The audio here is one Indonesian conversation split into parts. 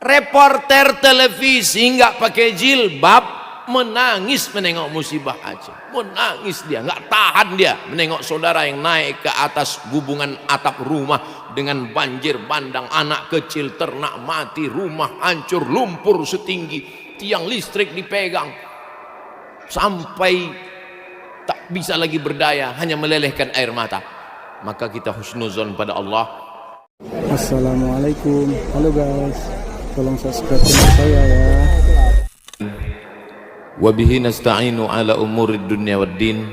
Reporter televisi nggak pakai jilbab menangis menengok musibah Aceh. Menangis dia, nggak tahan dia menengok saudara yang naik ke atas gubungan atap rumah dengan banjir bandang, anak kecil, ternak mati, rumah hancur, lumpur setinggi, tiang listrik dipegang, sampai tak bisa lagi berdaya, hanya melelehkan air mata. Maka kita husnuzon pada Allah. Assalamualaikum, halo guys, tolong subscribe channel saya ya. Wabihi nasta'inu ala umurid dunya wad din.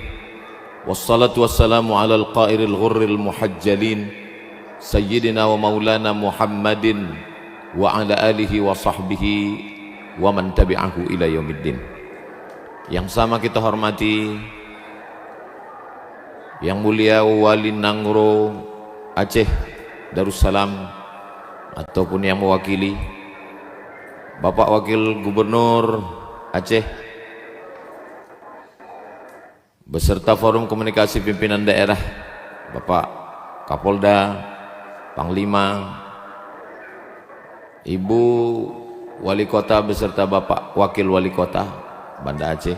Wassalatu wassalamu ala al-qairil ghurril muhajjalin Sayyidina wa maulana Muhammadin wa ala alihi wa sahbihi wa man tabi'ahu ila yaumiddin. Yang sama kita hormati Yang mulia Wali Nangro Aceh Darussalam, ataupun yang mewakili Bapak Wakil Gubernur Aceh beserta Forum Komunikasi Pimpinan Daerah, Bapak Kapolda, Panglima, Ibu Wali Kota beserta Bapak Wakil Wali Kota Banda Aceh,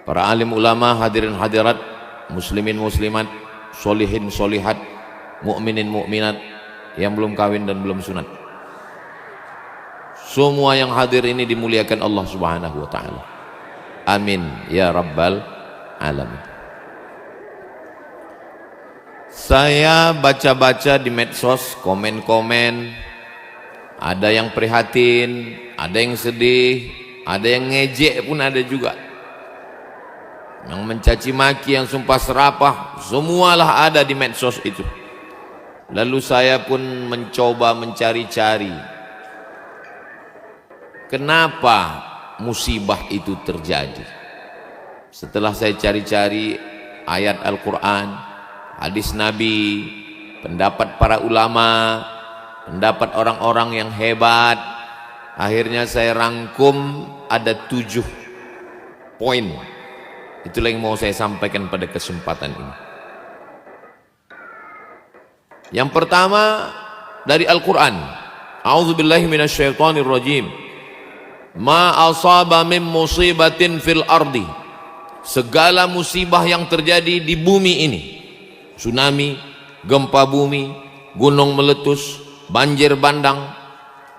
para alim ulama, hadirin hadirat, muslimin muslimat, solihin solihat, mukminin mukminat yang belum kawin dan belum sunat. Semua yang hadir ini dimuliakan Allah Subhanahu wa taala. Amin ya rabbal alamin. Saya baca-baca di medsos, komen-komen, ada yang prihatin, ada yang sedih, ada yang ngejek pun ada juga, yang mencaci maki, yang sumpah serapah, semualah ada di medsos itu. Lalu saya pun mencoba mencari-cari kenapa musibah itu terjadi. Setelah saya cari-cari ayat Al-Quran, hadis Nabi, pendapat para ulama, pendapat orang-orang yang hebat, akhirnya saya rangkum ada 7 poin. Itulah yang mau saya sampaikan pada kesempatan ini. Yang pertama dari Al-Quran, a'udzubillahi minasyaitonirrajim. Ma asaba min musibatin fil ardi, segala musibah yang terjadi di bumi ini, tsunami, gempa bumi, gunung meletus, banjir bandang.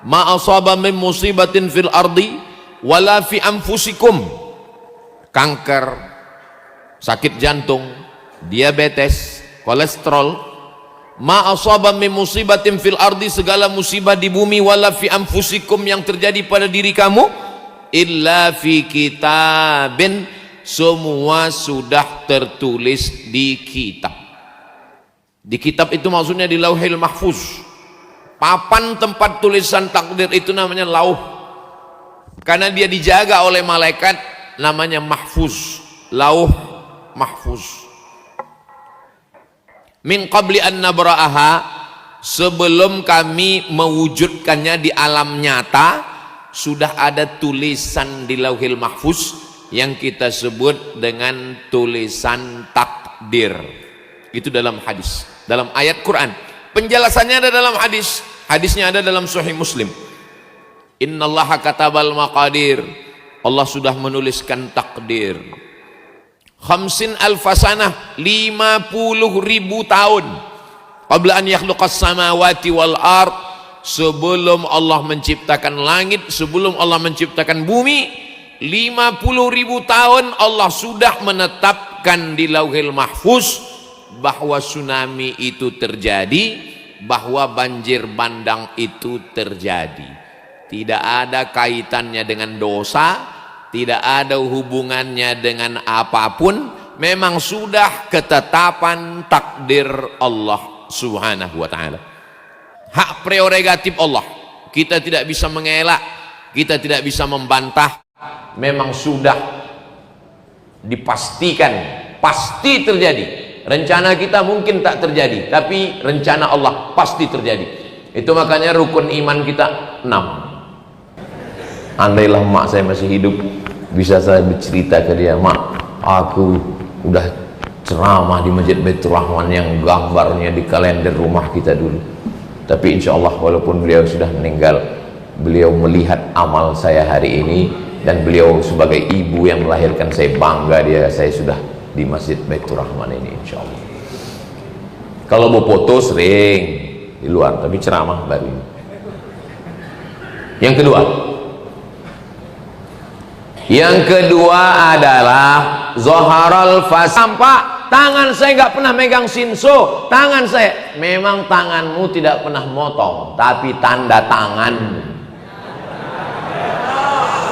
Ma asaba min musibatin fil ardi wala fi anfusikum, kanker, sakit jantung, diabetes, kolesterol. Ma asaba min musibatin fil ardi, segala musibah di bumi, wala fi anfusikum, yang terjadi pada diri kamu, illa fi kitabin, semua sudah tertulis di kitab. Di kitab itu maksudnya di Lauhil Mahfuz. Papan tempat tulisan takdir itu namanya lauh, karena dia dijaga oleh malaikat, namanya mahfuz, lauh mahfuz. Min qabli an nabra'aha, sebelum kami mewujudkannya di alam nyata, sudah ada tulisan di Lauhil Mahfuz yang kita sebut dengan tulisan takdir. Itu dalam hadis, dalam ayat Quran. Penjelasannya ada dalam hadis, hadisnya ada dalam Sahih Muslim. Innallaha katabal maqadir, Allah sudah menuliskan takdir. 50 alfasanah, 50.000 tahun, qabla an yakhluqas samawati wal ard, sebelum Allah menciptakan langit, sebelum Allah menciptakan bumi, 50.000 tahun Allah sudah menetapkan di Lauhil Mahfuz bahwa tsunami itu terjadi, bahwa banjir bandang itu terjadi. Tidak ada kaitannya dengan dosa, tidak ada hubungannya dengan apapun, memang sudah ketetapan takdir Allah Subhanahu wa ta'ala. Hak prerogatif Allah, kita tidak bisa mengelak, kita tidak bisa membantah, memang sudah dipastikan pasti terjadi. Rencana kita mungkin tak terjadi, tapi rencana Allah pasti terjadi. Itu makanya rukun iman kita 6. Andailah mak saya masih hidup, bisa saya bercerita ke dia, mak, aku udah ceramah di Masjid Baitur Rahman yang gambarnya di kalender rumah kita dulu. Tapi insya Allah walaupun beliau sudah meninggal, beliau melihat amal saya hari ini, dan beliau sebagai ibu yang melahirkan saya, bangga saya sudah di Masjid Baitur Rahman ini insya Allah. Kalau mau foto sering di luar, tapi ceramah baru ini. Yang kedua adalah Zoharul Fas. Tampak tangan saya nggak pernah megang sinso, tangan saya memang tanganmu tidak pernah motong, tapi tanda tangan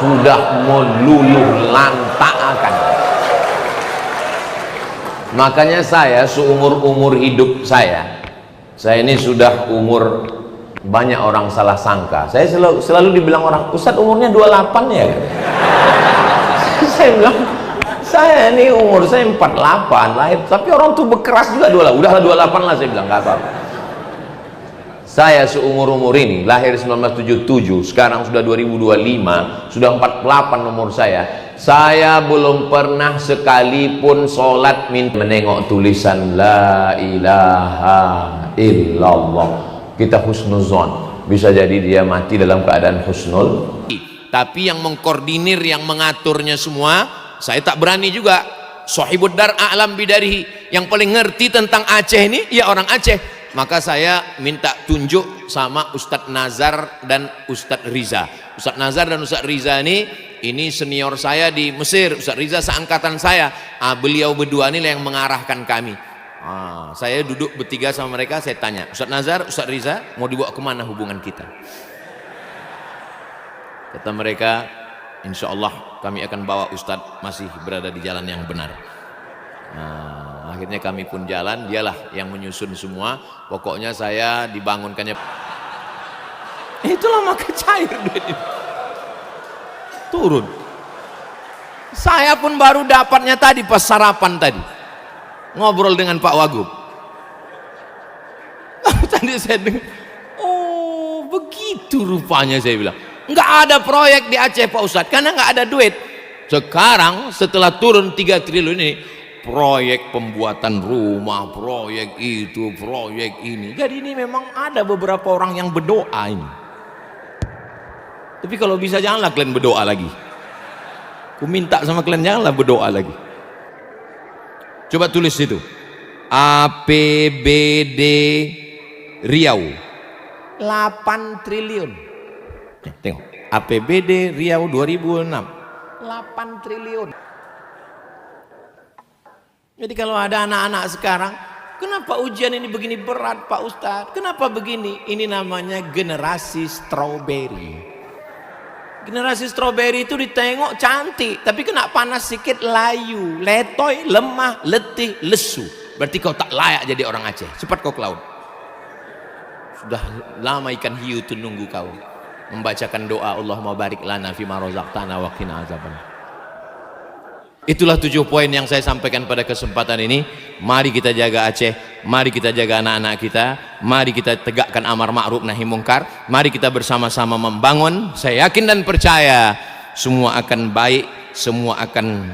sudah meluluh lantakkan. Makanya saya seumur-umur hidup saya ini sudah umur, banyak orang salah sangka. Saya selalu dibilang orang, Ustadz umurnya 28 ya. Saya bilang, saya ini umur saya 48 lahir, tapi orang tuh berkeras juga 28. Udahlah 28 lah, saya bilang nggak apa-apa. Saya seumur-umur ini lahir 1977, sekarang sudah 2025, sudah 48 umur saya belum pernah sekalipun sholat menengok tulisan la ilaha illallah. Kita husnuzon, bisa jadi dia mati dalam keadaan husnul, tapi yang mengkoordinir, yang mengaturnya semua saya tak berani juga. Sohibud dar a'lam bidarihi, yang paling ngerti tentang Aceh ini ya orang Aceh. Maka saya minta tunjuk sama Ustadz Nazar dan Ustadz Riza. Ustadz Nazar dan Ustadz Riza ini senior saya di Mesir. Ustadz Riza seangkatan saya. Beliau berdua ini yang mengarahkan kami. Saya duduk bertiga sama mereka, saya tanya, Ustadz Nazar, Ustadz Riza, mau dibawa kemana hubungan kita? Kata mereka, insya Allah kami akan bawa Ustadz masih berada di jalan yang benar. Akhirnya kami pun jalan, dialah yang menyusun semua. Pokoknya saya dibangunkannya, itulah maka cair duit ini turun. Saya pun baru dapatnya tadi pas sarapan tadi, ngobrol dengan Pak Wagub. Tadi saya dengar, oh begitu rupanya. Saya bilang, nggak ada proyek di Aceh Pak Ustadz, karena nggak ada duit. Sekarang setelah turun 3 triliun ini, proyek pembuatan rumah, proyek itu, proyek ini. Jadi ini memang ada beberapa orang yang berdoa ini. Tapi kalau bisa janganlah kalian berdoa lagi. Aku minta sama kalian, janganlah berdoa lagi. Coba tulis itu, APBD Riau 8 triliun. Tengok, APBD Riau 2006 8 triliun. Jadi kalau ada anak-anak sekarang, kenapa ujian ini begini berat Pak Ustadz? Kenapa begini? Ini namanya generasi strawberry. Generasi strawberry itu ditengok cantik, tapi kena panas sedikit layu, letoy, lemah, letih, lesu. Berarti kau tak layak jadi orang Aceh. Cepat kau ke laut. Sudah lama ikan hiu itu nunggu kau membacakan doa Allahumma barik lana fima razaqtana wa qina azabannar. Itulah 7 poin yang saya sampaikan pada kesempatan ini. Mari kita jaga Aceh, mari kita jaga anak-anak kita, mari kita tegakkan amar ma'ruf nahi mungkar, mari kita bersama-sama membangun. Saya yakin dan percaya semua akan baik, semua akan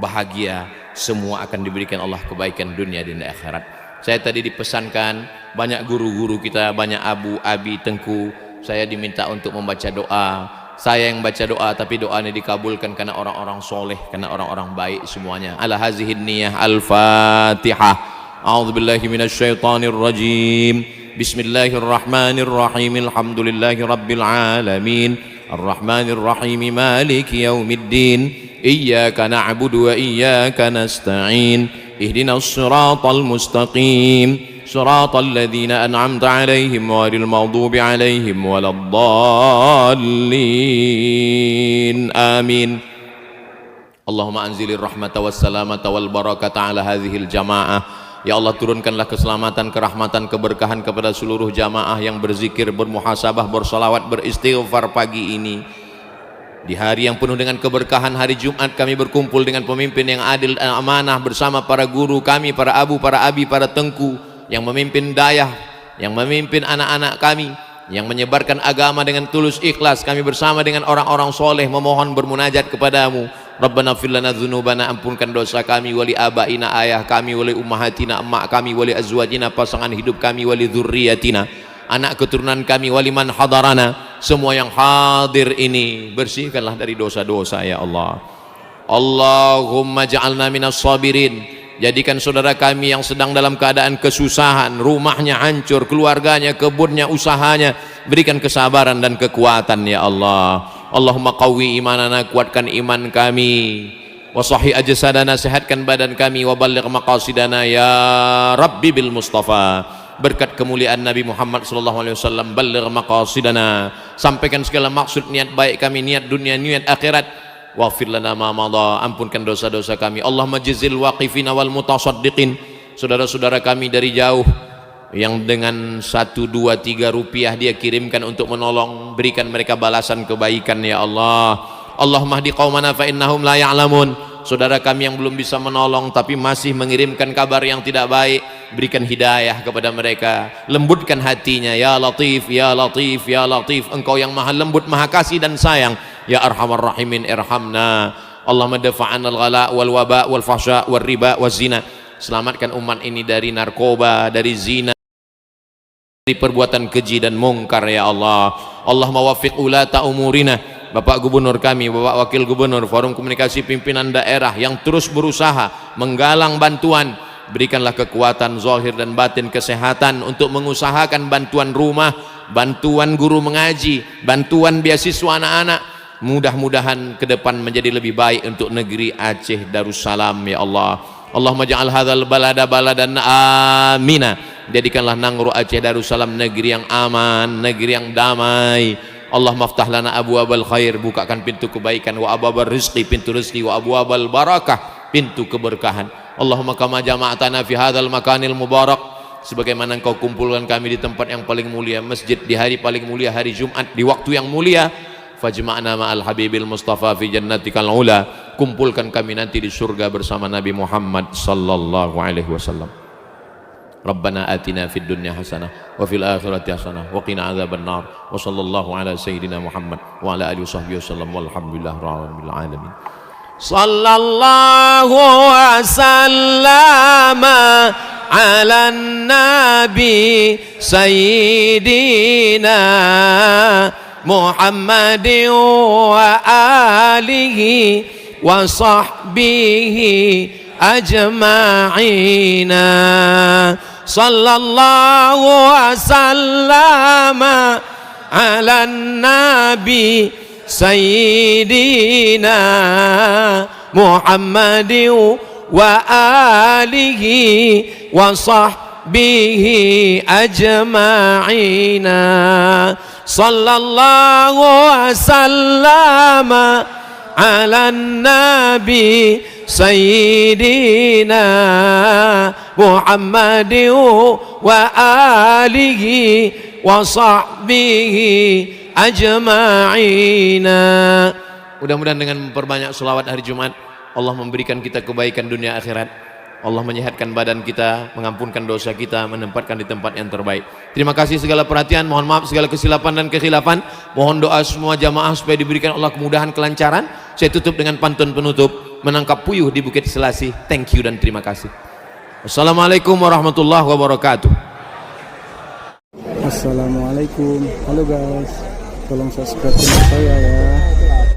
bahagia, semua akan diberikan Allah kebaikan dunia dan akhirat. Saya tadi dipesankan banyak guru-guru kita, banyak abu, abi, tengku, saya diminta untuk membaca doa. Saya yang baca doa, tapi doanya dikabulkan karena orang-orang soleh, karena orang-orang baik semuanya. Ala hazihin niyah. Al-Fatihah. A'udzubillahi minasyaitonir rajim. Bismillahirrahmanirrahim. Alhamdulillahi rabbil alamin. Ar-Rahmanir Rahim. Maliki yaumiddin. Iyyaka na'budu wa iyyaka nasta'in. Ihdinas siratal mustaqim. صراط الذين أنعمت عليهم غير المغضوب عليهم ولا الضالين آمين اللهم أنزل الرحمة والسلامة والبركة على هذه الجماعة. Ya Allah, turunkanlah keselamatan, kerahmatan, keberkahan kepada seluruh jamaah yang berzikir, bermuhasabah, bersalawat, beristighfar pagi ini. Di hari yang penuh dengan keberkahan, hari Jumat, kami berkumpul dengan pemimpin yang adil dan amanah bersama para guru kami, para abu, para abi, para tengku yang memimpin dayah, yang memimpin anak-anak kami, yang menyebarkan agama dengan tulus ikhlas. Kami bersama dengan orang-orang soleh memohon bermunajat kepadamu. Rabbana fir lana dzunubana, ampunkan dosa kami, wali abaina, ayah kami, wali ummahatina, emak kami, wali azwajina, pasangan hidup kami, wali dzurriyyatina, anak keturunan kami, waliman hadarana, semua yang hadir ini, bersihkanlah dari dosa-dosa ya Allah. Allahumma ja'alna minas sabirin, jadikan saudara kami yang sedang dalam keadaan kesusahan, rumahnya hancur, keluarganya, kebunnya, usahanya, berikan kesabaran dan kekuatan ya Allah. Allahumma qawwi imanana, kuatkan iman kami, wa sahih ajsadana, sehatkan badan kami, wa balligh maqasidana ya Rabbi bil Mustafa. Berkat kemuliaan Nabi Muhammad sallallahu alaihi wasallam, balligh maqasidana, sampaikan segala maksud niat baik kami, niat dunia, niat akhirat. Waghfir lana ma madha, ampunkan dosa-dosa kami. Allahumma jazil waqifina wal mutasaddiqin, saudara-saudara kami dari jauh yang dengan 1, 2, 3 rupiah dia kirimkan untuk menolong, berikan mereka balasan kebaikan ya Allah. Allahumma hdi qaumana fa innahum la ya'lamun, saudara kami yang belum bisa menolong tapi masih mengirimkan kabar yang tidak baik, berikan hidayah kepada mereka, lembutkan hatinya ya Latif, ya Latif, ya Latif, engkau yang maha lembut, maha kasih dan sayang ya Arhamar Rahimin, irhamna. Allahumma dafa'an al-ghala wal waba wal fahsya wal riba wal zina, selamatkan umat ini dari narkoba, dari zina, dari perbuatan keji dan mungkar ya Allah. Allahumma wafiq ulata umurina, Bapak Gubernur kami, Bapak Wakil Gubernur, Forum Komunikasi Pimpinan Daerah yang terus berusaha menggalang bantuan, berikanlah kekuatan zahir dan batin, kesehatan untuk mengusahakan bantuan rumah, bantuan guru mengaji, bantuan beasiswa anak-anak. Mudah-mudahan ke depan menjadi lebih baik untuk negeri Aceh Darussalam ya Allah. Allahumma ja'al hadzal balada baladan amina, jadikanlah Nangro Aceh Darussalam negeri yang aman, negeri yang damai. Allahumma aftah lana abwabal khair, bukakan pintu kebaikan, wa abwabal rizqi, pintu rezeki, wa abwabal barakah, pintu keberkahan. Allahumma kama jama'atana fi hadzal makanil mubarak, sebagaimana engkau kumpulkan kami di tempat yang paling mulia, masjid, di hari paling mulia, hari Jumat, di waktu yang mulia, fajma'na ma'al habibil mustafa fi jannatikal ula, kumpulkan kami nanti di surga bersama Nabi Muhammad sallallahu alaihi wasallam. Rabbana atina fid dunya hasanah wa fil akhirati hasanah wa qina adzaban nar, wa sallallahu ala sayyidina Muhammad wa ala alihi washabbihi wasallam, walhamdulillahi rabbil alamin. Sallallahu wasallama ala nabi sayyidina Muhammadin wa alihi wa sahbihi ajma'ina. Sallallahu wasallama ala nabi sayyidina Muhammadin wa alihi wa sahbihi ajma'ina. Sallallahu wasallama ala nabi sayyidina Muhammadin wa alihi wa sahbihi ajma'ina. Mudah-mudahan dengan memperbanyak selawat hari Jumat, Allah memberikan kita kebaikan dunia akhirat. Allah menyehatkan badan kita, mengampunkan dosa kita, menempatkan di tempat yang terbaik. Terima kasih segala perhatian, mohon maaf segala kesilapan dan kekhilafan. Mohon doa semua jamaah supaya diberikan Allah kemudahan, kelancaran. Saya tutup dengan pantun penutup, menangkap puyuh di Bukit Selasih. Thank you dan terima kasih. Assalamualaikum warahmatullahi wabarakatuh. Assalamualaikum. Halo guys, tolong subscribe channel saya ya.